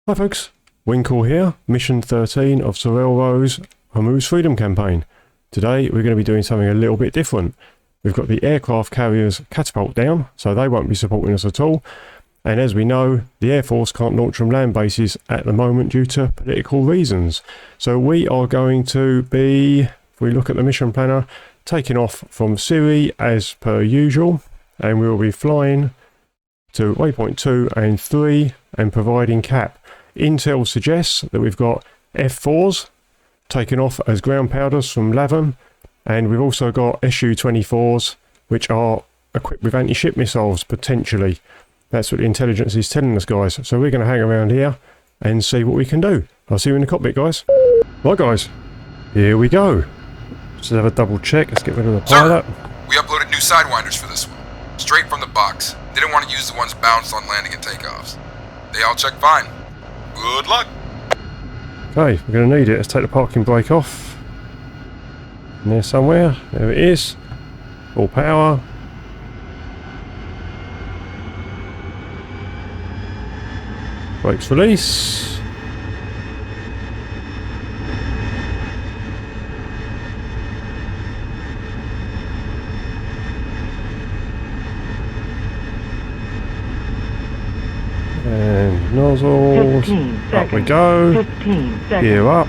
Hi folks, Winkle here, mission 13 of SorelRo's Hormuz Freedom Campaign. Today we're going to be doing something a little bit different. We've got the aircraft carriers catapult down, so they won't be supporting us at all. And as we know, the Air Force can't launch from land bases at the moment due to political reasons. So we are going to be, if we look at the mission planner, taking off from Siri as per usual. And we will be flying to waypoint 2 and 3 and providing cap. Intel suggests that we've got F4s taken off as ground powders from Latham, and we've also got Su-24s which are equipped with anti-ship missiles potentially. That's what the intelligence is telling us, guys. So we're going to hang around here and see what we can do. I'll see you in the cockpit, guys. Right, guys, here we go. Let's have a double check. Let's get rid of the pilot. Sir, we uploaded new sidewinders for this one, straight from the box. Didn't want to use the ones bounced on landing and takeoffs. They all check fine. Good luck. Okay, we're going to need it. Let's take the parking brake off. In there somewhere. There it is. Full power. Brakes release. And nozzles, up we go, 15 seconds. Gear up,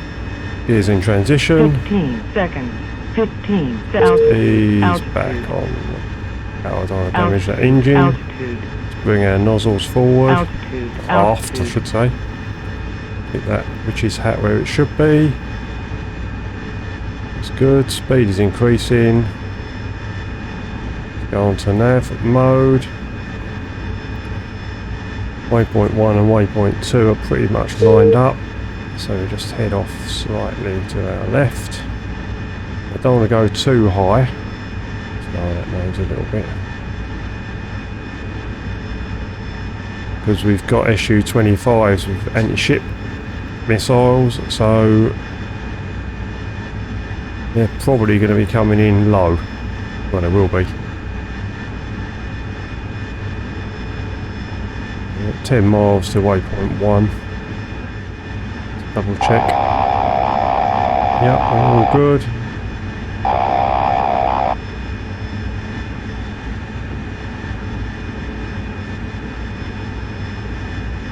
gears in transition, 15 seconds, 15 seconds, ease altitude. back on, power don't damage that engine, altitude, let's bring our nozzles forward, altitude, aft I altitude. should say, get that witch's hat where it should be, it's good, speed is increasing, let's go on to nav mode. Waypoint 1 and waypoint 2 are pretty much lined up, so we just head off slightly to our left. I don't want to go too high, let's lower that nose a little bit, because we've got Su-25s with anti-ship missiles, so they're probably going to be coming in low. Well, they will be. 10 miles to waypoint 1. Double check. Yep, all good.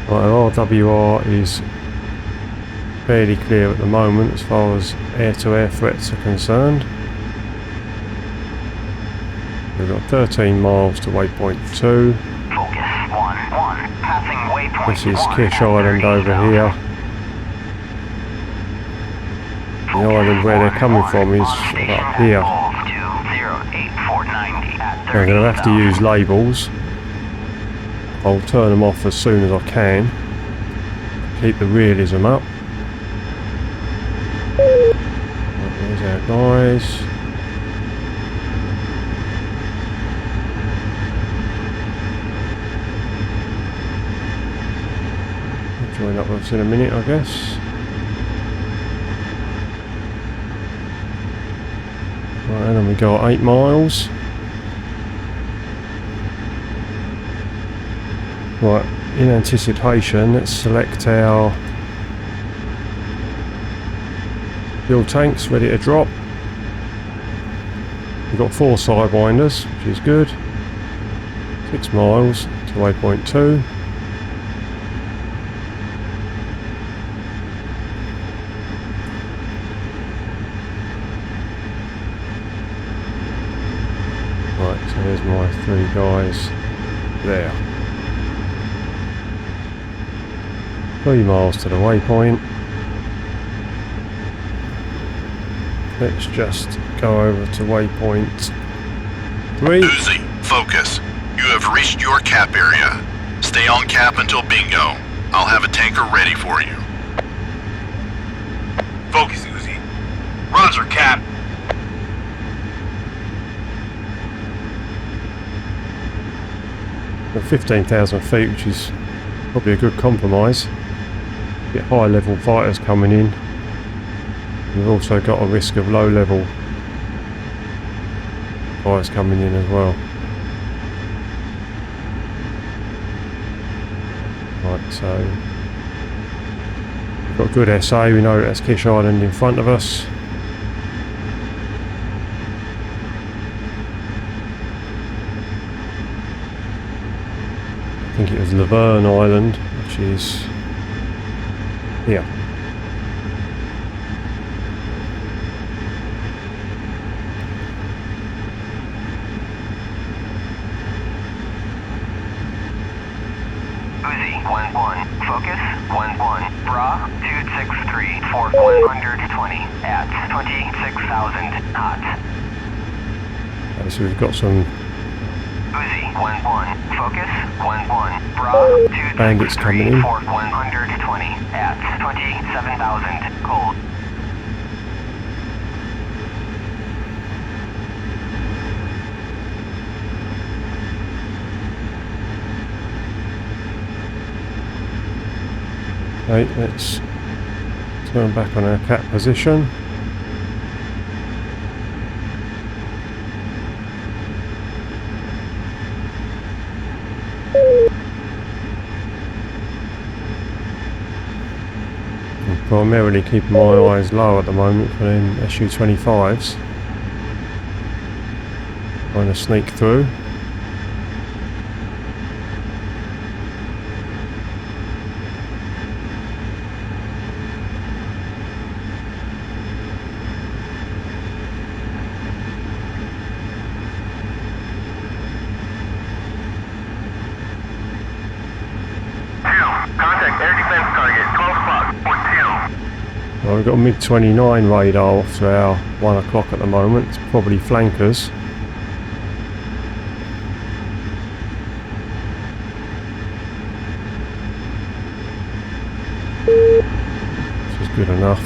Right, our RWR is fairly clear at the moment as far as air-to-air threats are concerned. We've got 13 miles to waypoint 2. This is Kish Island over here. The island where they're coming from is up here. I'm going to have to use labels. I'll turn them off as soon as I can. Keep the realism up. There's our guys. Join up with us in a minute, I guess. Right, and then we got 8 miles. Right, in anticipation, let's select our fuel tanks ready to drop. We've got 4 sidewinders, which is good. 6 miles to waypoint 2. So there's my 3 guys there. 3 miles to the waypoint. Let's just go over to waypoint 3. Uzi, focus. You have reached your cap area. Stay on cap until bingo. I'll have a tanker ready for you. Focus, Uzi. Roger, Cap. At 15,000 feet, which is probably a good compromise. Get high level fighters coming in. We've also got a risk of low level fighters coming in as well. Right, so got good SA, we know that's Kish Island in front of us. I think it was Laverne Island, which is here. Uzi, 1-1, focus, 1-1, bra, 263, 120 at 26,000 knots. Okay, so we've got some Uzi, 1-1, focus, 1-1, bra, bandits coming 263, in. 120 at 27,000 cold. Okay, let's turn back on our cat position. I'm primarily keeping my eyes low at the moment for them SU-25s. Trying to sneak through. Contact air defense target, 12 o'clock, point 2. Well, we've got a MiG-29 radar off to our 1 o'clock at the moment. It's probably flankers. This is good enough.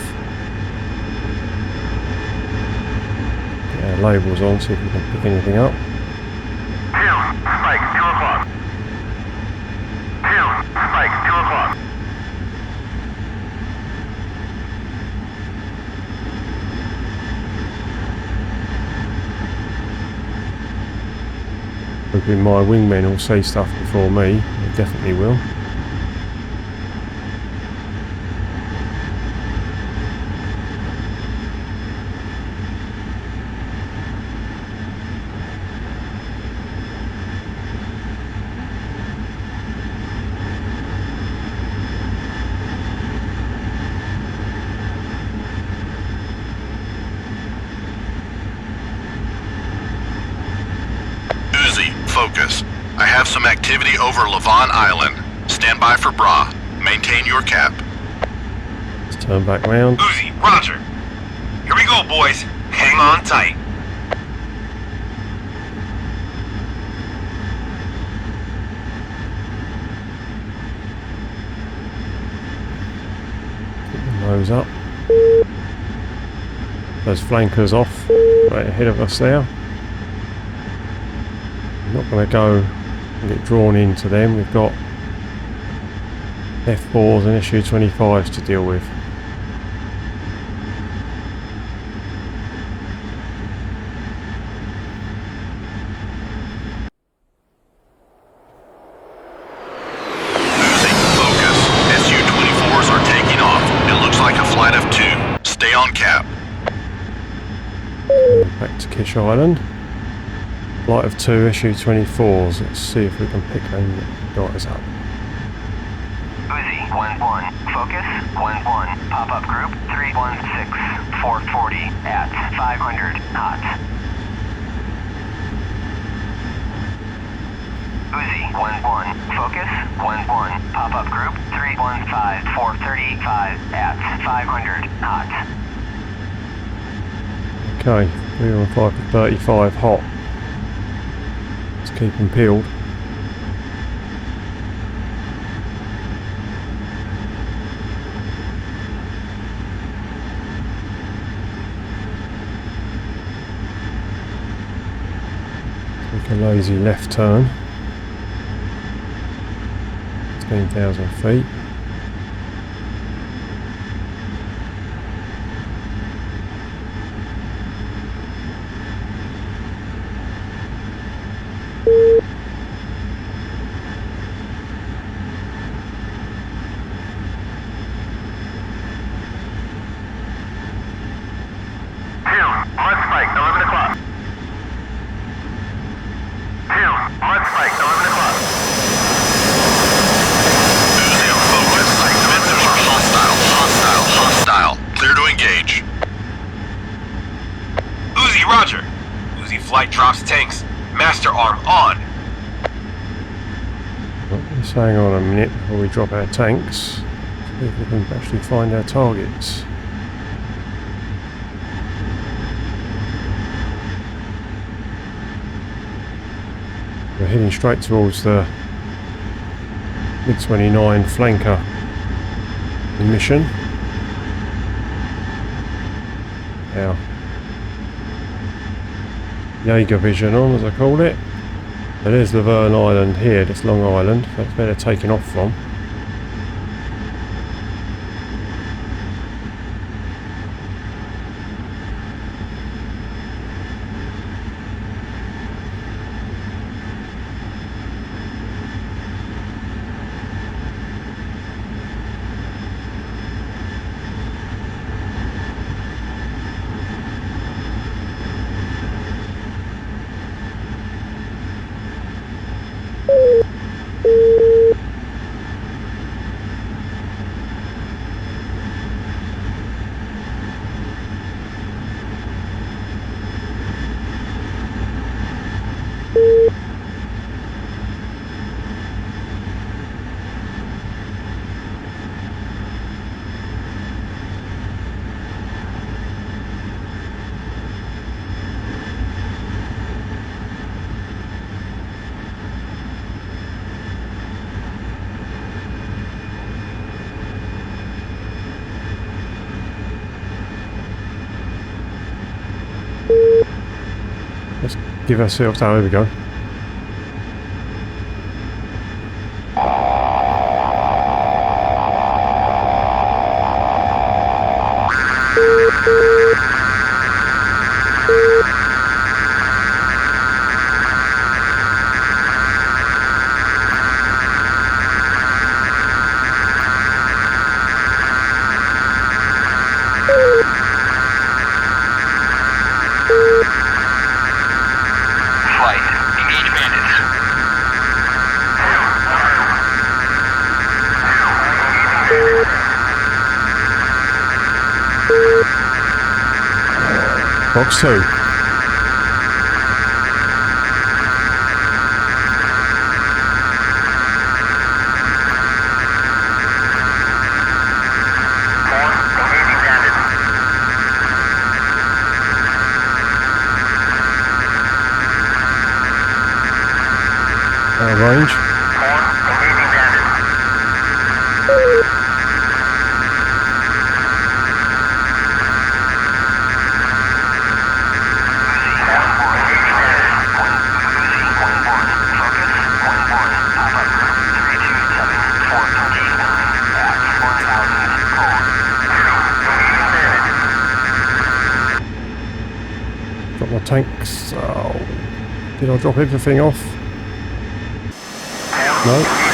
Get our labels on, see if we can pick anything up. 2, spike, 2 o'clock. 2, spike, 2 o'clock. Hoping my wingmen will see stuff before me. They definitely will. Uzi, focus. I have some activity over Lavon Island. Stand by for Bra. Maintain your cap. Let's turn back round. Uzi, roger. Here we go, boys. Hang on tight. Keep the nose up. Those flankers off right ahead of us there. I'm not going to go and get drawn into them. We've got F4s and SU-25s to deal with. Uzi, focus. SU-24s are taking off. It looks like a flight of 2. Stay on cap. Back to Kish Island. Flight of 2 SU-24s. Let's see if we can pick them guys up. Uzi, 1-1, focus, 1-1, pop-up group, 316, 440 at 500 knots. Uzi, 1-1, focus, 1-1, pop-up group, 315, 435 at 500 knots. Okay, 315 to 35 hot. Let's keep them peeled. Take a lazy left turn. 16,000 feet. Let's hang on a minute before we drop our tanks. See if we can actually find our targets. We're heading straight towards the MiG-29 flanker mission. Our Jaeger vision on, as I call it. So there's Laverne Island here, that's Long Island. That's where they're taking off from. Let's give ourselves... oh, there we go. Box 2. Range. Drop my tanks. Oh, did I drop everything off? No.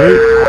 Sweet.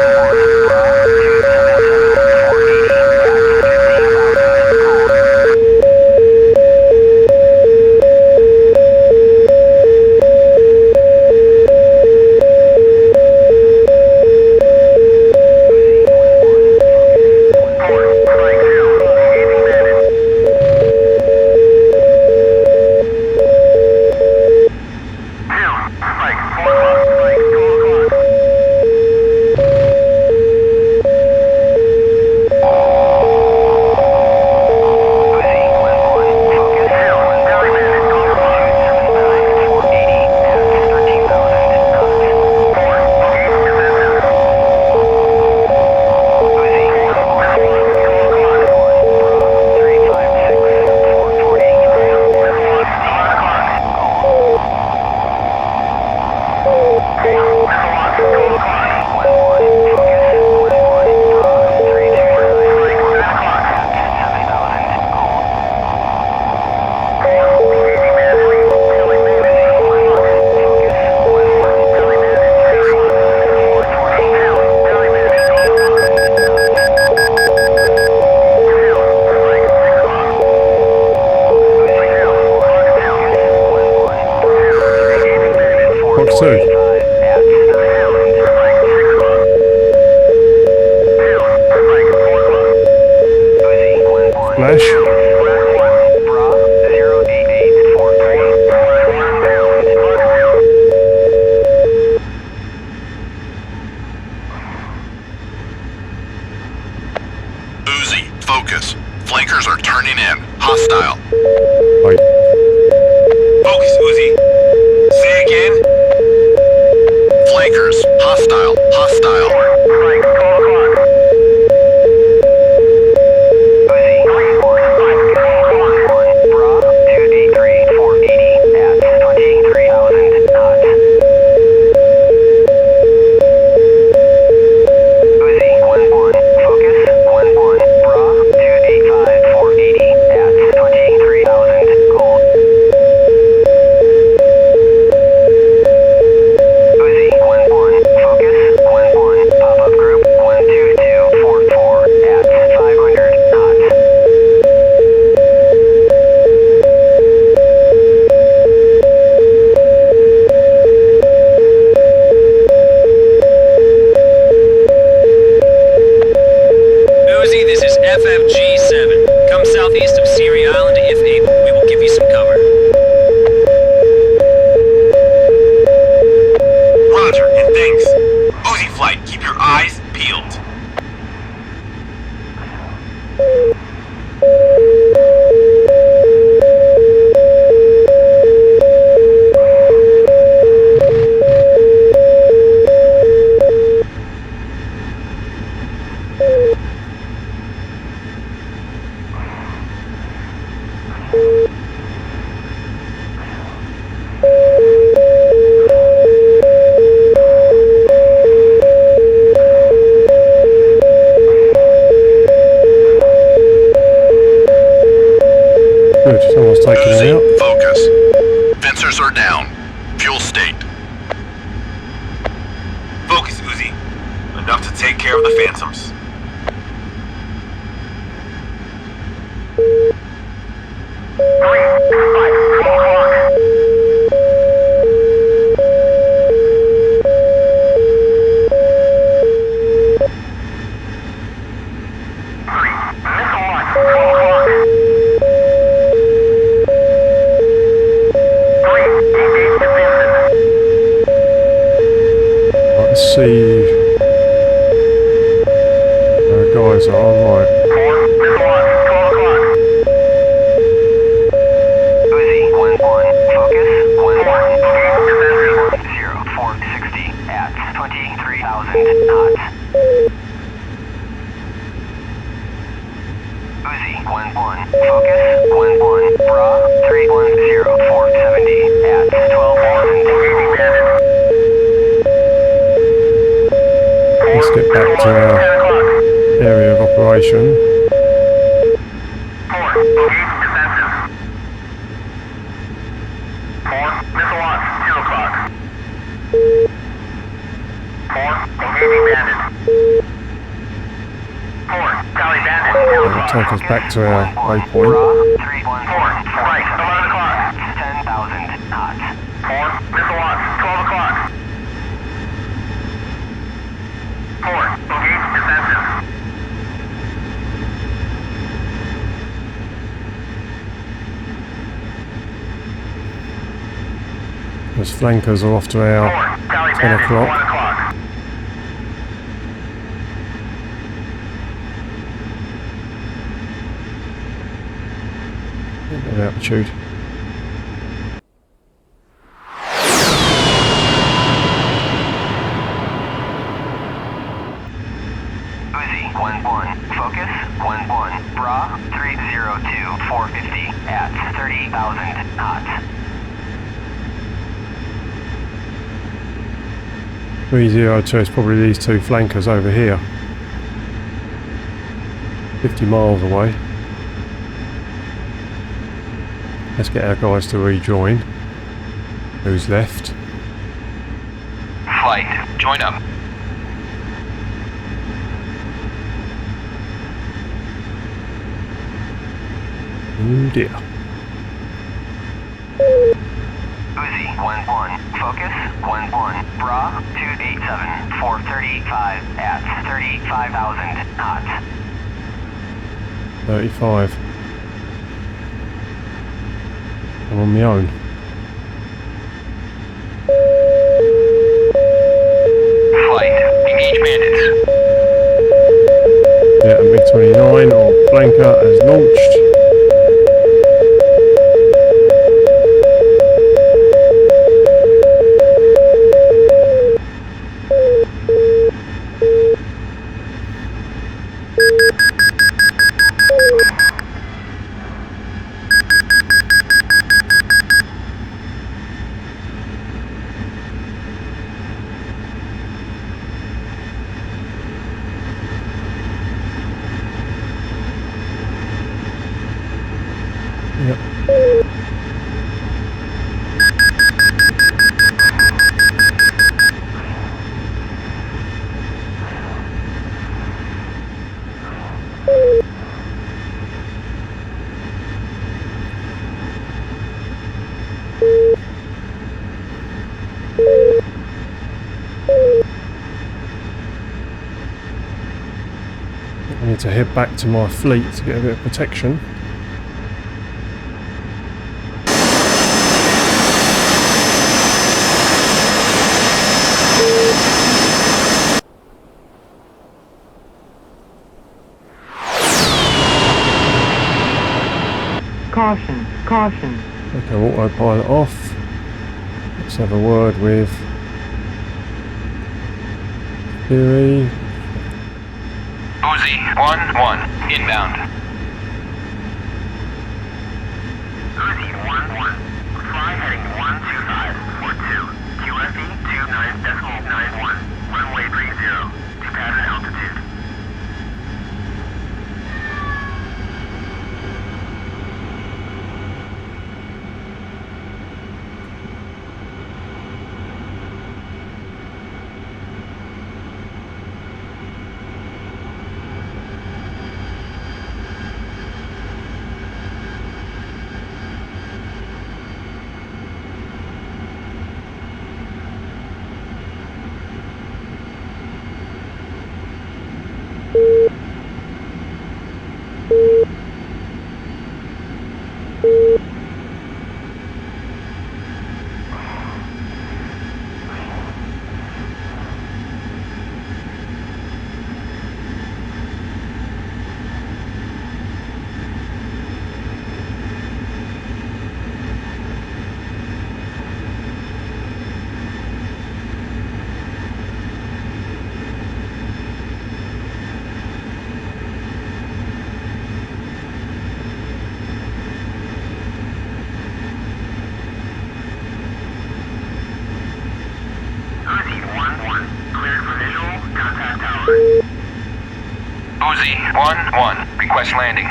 Box 2. Flash. Uzi, focus. Flankers are turning in. Hostile. Wait. Focus, Uzi. Say again. Flankers. Hostile. Hostile. Good, someone's taking it out. Uzi, focus. Fencers are down. Fuel state. Focus, Uzi. Enough to take care of the phantoms. Let's see. Guys are on right. Uzi, 1-1, focus, 1-1, 0, 460 at 23,000 knots. Uzi, 1-1, focus, 1-1, bra, 310, 470 at 12,000. Let's get back to our area of operation. Missile launch, 2 o'clock. 4, Engaging bandit. 4, tally bandit. That'll take us back to our waypoint. 3, 1, 4, right, 11 o'clock. 10,000 knots. 4, missile launch, 12 o'clock. 4, engage defensive. Those flankers are off to our 4, tally 10 bandit, 1 o'clock. o'clock. Of altitude. Uzi, 1-1, focus, 1-1, bra, 302, 450, at 30,000 knots. 302 is probably these two flankers over here. 50 miles away. Let's get our guys to rejoin. Who's left? Flight, join up. Oh dear. Uzi, 1-1, focus, 1-1, bra, 287, 435, at 35,000 knots. 35. I'm on my own. Flight, engage bandits. Yeah, a MiG-29 or flanker has launched. Yep. I need to head back to my fleet to get a bit of protection. Caution, caution. Okay, autopilot off. Let's have a word with Fury. Uzi, 1-1, inbound. Uzi, 1-1, fly heading 12542, QFE 29.91, runway 30, to pattern altitude. Uzi, 1-1, request landing.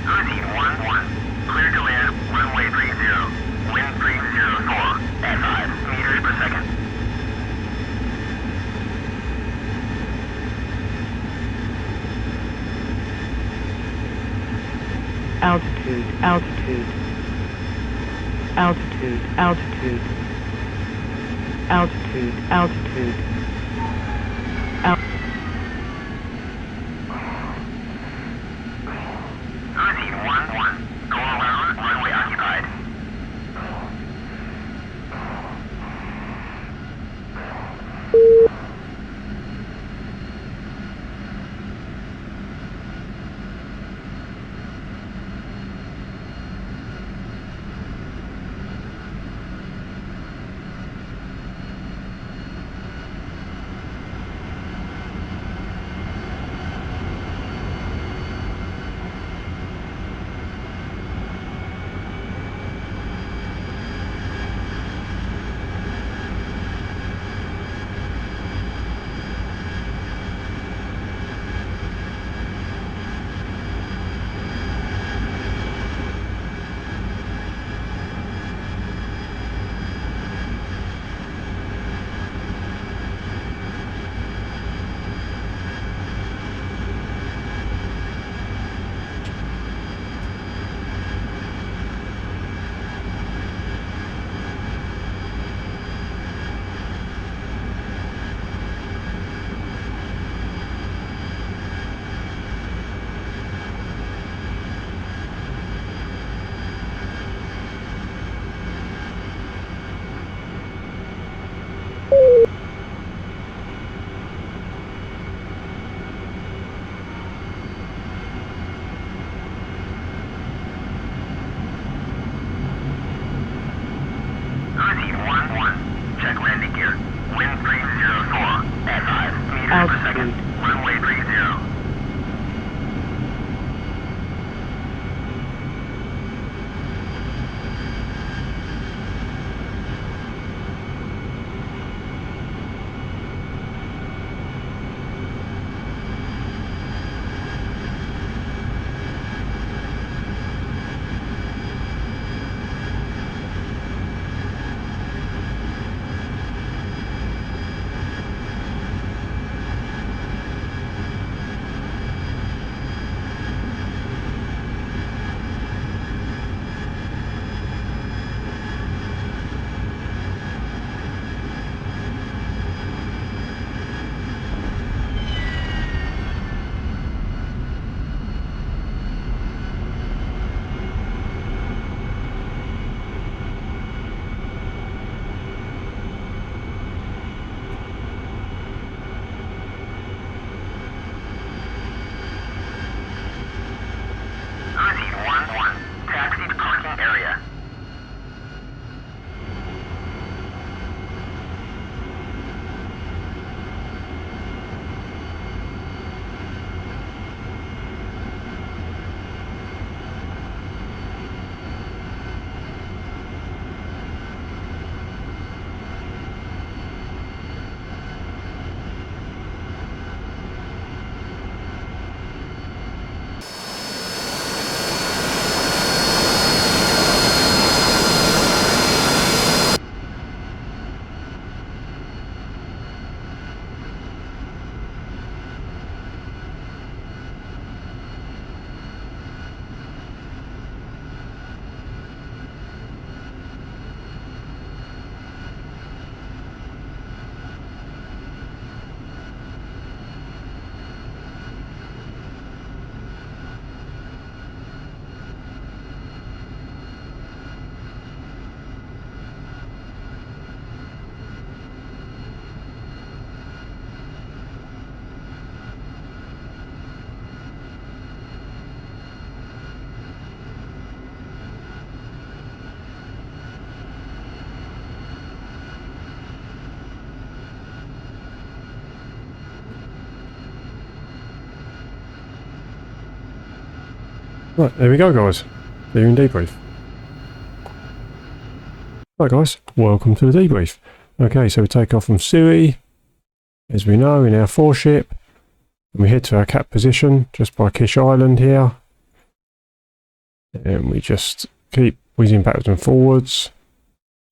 Uzi, 1-1, cleared to land, runway 30, wind 304, at 5 meters per second. altitude, altitude, altitude, altitude, altitude, Uzi 1-1. Go around, runway occupied. Uzi 1-1. Check landing gear. Wind 304 at 5 meters per second. Runway 30. Uzi 1-1. Taxi to parking area. Right, there we go guys. Doing debrief. Right guys, welcome to the debrief. Okay, so we take off from Siri, as we know, in our 4-ship. And we head to our cap position, just by Kish Island here. And we just keep whizzing backwards and forwards.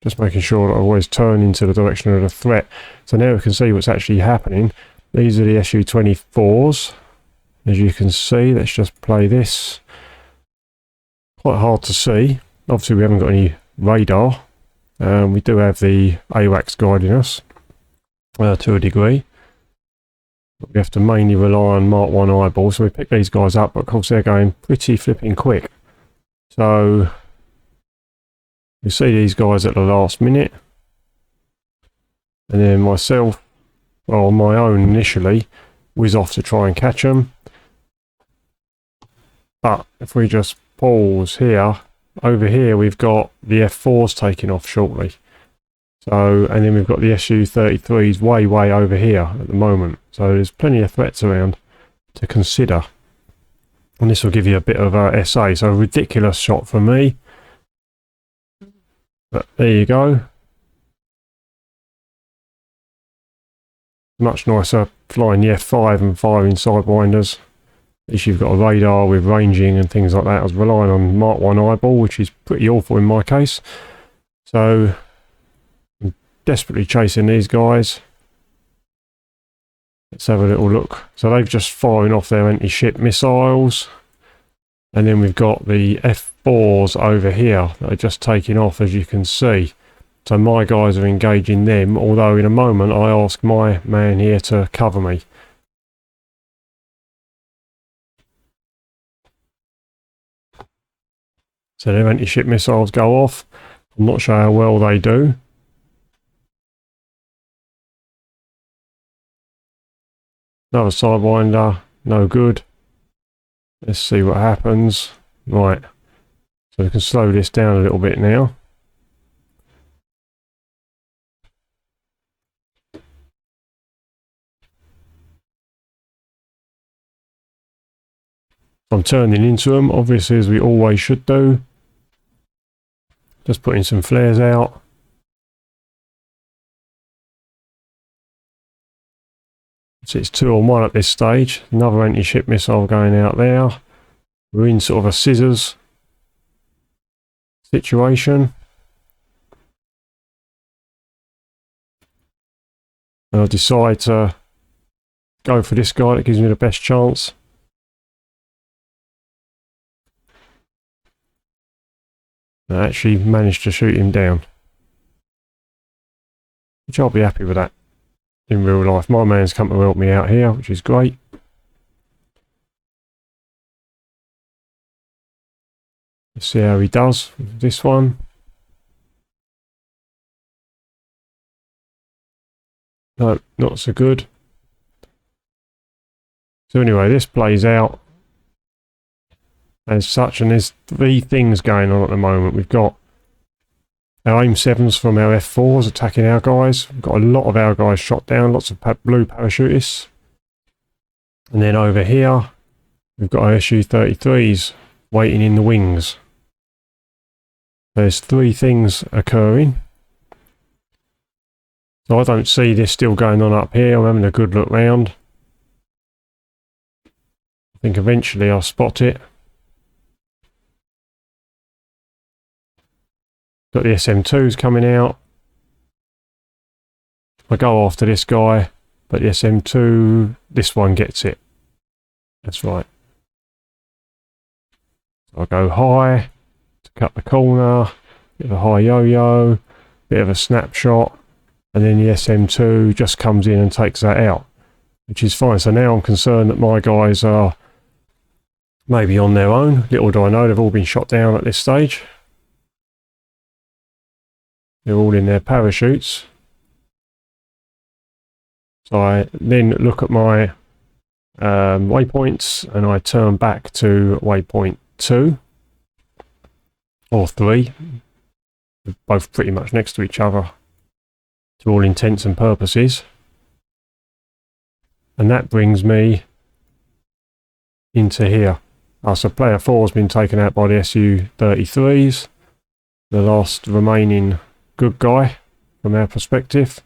Just making sure that I always turn into the direction of the threat. So now we can see what's actually happening. These are the Su-24s. As you can see, let's just play this. quite hard to see. Obviously we haven't got any radar. We do have the AWACS guiding us to a degree. But we have to mainly rely on Mark 1 eyeballs, so we pick these guys up, but of course they're going pretty flipping quick. So you see these guys at the last minute. And then myself, well, on my own initially, whiz off to try and catch them. But if we just pause here, over here we've got the F4s taking off shortly. So, and then we've got the Su-33s way over here at the moment. So there's plenty of threats around to consider. And this will give you a bit of a SA. So a ridiculous shot for me. But there you go. Much nicer flying the F5 and firing sidewinders. At least you've got a radar with ranging and things like that. I was relying on Mark 1 eyeball, which is pretty awful in my case. So I'm desperately chasing these guys. Let's have a little look. So they've just firing off their anti-ship missiles. And then we've got the F4s over here that are just taking off, as you can see. So my guys are engaging them, although in a moment I ask my man here to cover me. So their anti-ship missiles go off. I'm not sure how well they do. Another sidewinder, no good. Let's see what happens. Right, so we can slow this down a little bit now. I'm turning into them, obviously, as we always should do. Just putting some flares out. So it's 2 on 1 at this stage. Another anti-ship missile going out there. We're in sort of a scissors situation. And I decide to go for this guy that gives me the best chance. I actually managed to shoot him down, which I'll be happy with that in real life. My man's come to help me out here, which is great. Let's see how he does with this one. No, not so good. So anyway, this plays out as such, and there's 3 things going on at the moment. We've got our AIM-7s from our F4s attacking our guys. We've got a lot of our guys shot down, lots of blue parachutists. And then over here, we've got our Su-33s waiting in the wings. There's 3 things occurring. So I don't see this still going on up here. I'm having a good look round. I think eventually I'll spot it. Got the SM2s coming out. I go after this guy, but the SM2, this one gets it. That's right. So I go high to cut the corner, bit of a high yo-yo, bit of a snapshot, and then the SM2 just comes in and takes that out, which is fine. So now I'm concerned that my guys are maybe on their own. Little do I know, they've all been shot down at this stage. They're all in their parachutes. So I then look at my waypoints and I turn back to waypoint 2 or 3. They're both pretty much next to each other to all intents and purposes. And that brings me into here. So player 4 has been taken out by the Su-33s. The last remaining good guy from our perspective.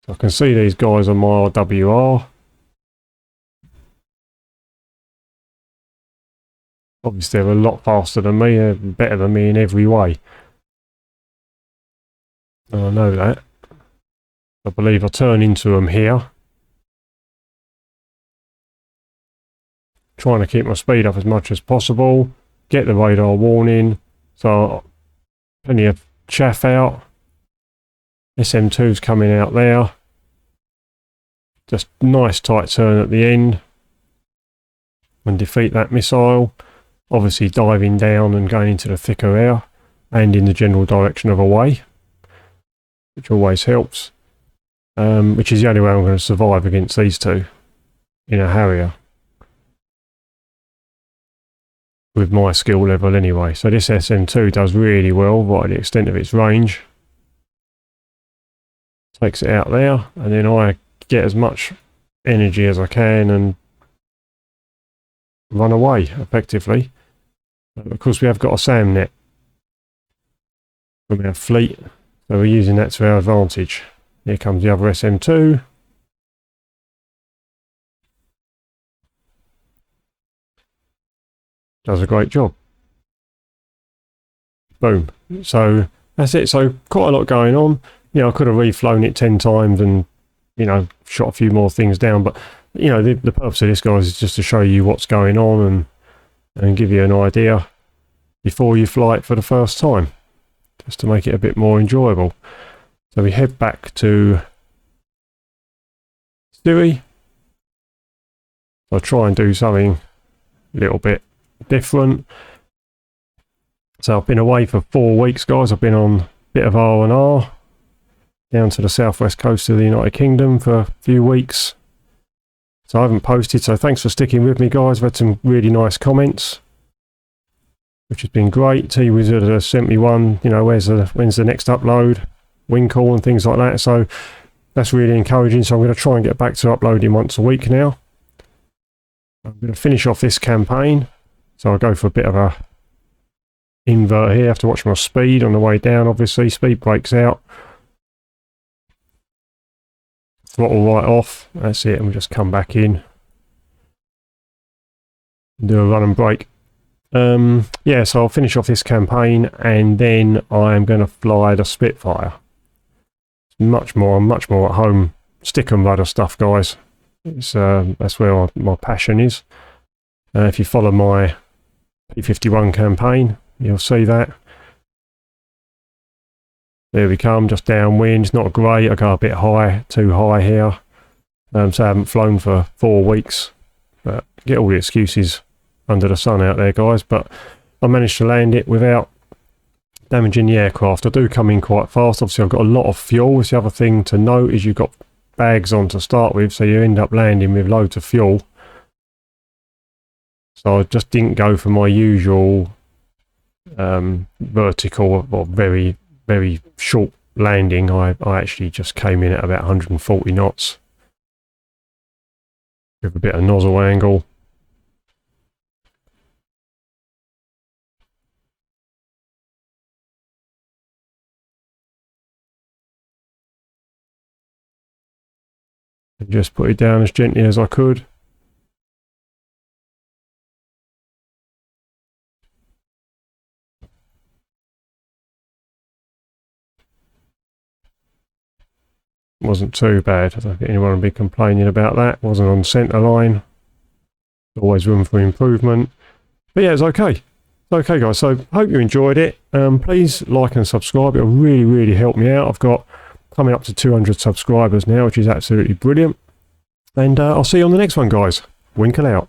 So I can see these guys on my RWR. Obviously they're a lot faster than me, they're better than me in every way. And I know that. I believe I turn into them here. trying to keep my speed up as much as possible, get the radar warning, so plenty of chaff out. SM2's coming out there. Just nice tight turn at the end and defeat that missile. Obviously diving down and going into the thicker air and in the general direction of away, which always helps, which is the only way I'm going to survive against these two in a Harrier with my skill level anyway. So this SM2 does really well right at the extent of its range. Takes it out there, and then I get as much energy as I can and run away effectively. Of course, we have got a SAM net from our fleet, so we're using that to our advantage. Here comes the other SM2. Does a great job. Boom. So that's it. So quite a lot going on. You know, I could have reflown it 10 times and, you know, shot a few more things down, but, you know, the purpose of this, guys, is just to show you what's going on and give you an idea before you fly it for the first time, just to make it a bit more enjoyable. So we head back to Stewie. I'll try and do something a little bit different. So I've been away for 4 weeks, guys. I've been on a bit of R&R down to the southwest coast of the United Kingdom for a few weeks. So I haven't posted, so thanks for sticking with me, guys. I've had some really nice comments, which has been great. T-Wizard has sent me one, you know, when's the next upload, Winkle and things like that. So that's really encouraging. So I'm going to try and get back to uploading once a week now. I'm going to finish off this campaign. So I'll go for a bit of a invert here. I have to watch my speed on the way down, obviously. Speed breaks out. Throttle right off. That's it. And we just come back in. Do a run and brake. Yeah, so I'll finish off this campaign and then I am going to fly the Spitfire. I'm much more at home. Stick and rudder stuff, guys. It's that's where my passion is. If you follow my P51 campaign, you'll see that. There we come, just downwind. It's not great. I go a bit high, too high here. So I haven't flown for 4 weeks. But get all the excuses under the sun out there, guys. But I managed to land it without damaging the aircraft. I do come in quite fast. Obviously, I've got a lot of fuel. It's the other thing to note is you've got bags on to start with, so you end up landing with loads of fuel. So I just didn't go for my usual vertical or very, very short landing. I actually just came in at about 140 knots with a bit of nozzle angle. And just put it down as gently as I could. Wasn't too bad. I don't think anyone would be complaining about that. Wasn't on centre line. Always room for improvement. But yeah, it's okay. It's okay, guys. So hope you enjoyed it. Please like and subscribe. It'll really, really help me out. I've got coming up to 200 subscribers now, which is absolutely brilliant. And I'll see you on the next one, guys. Winkle out.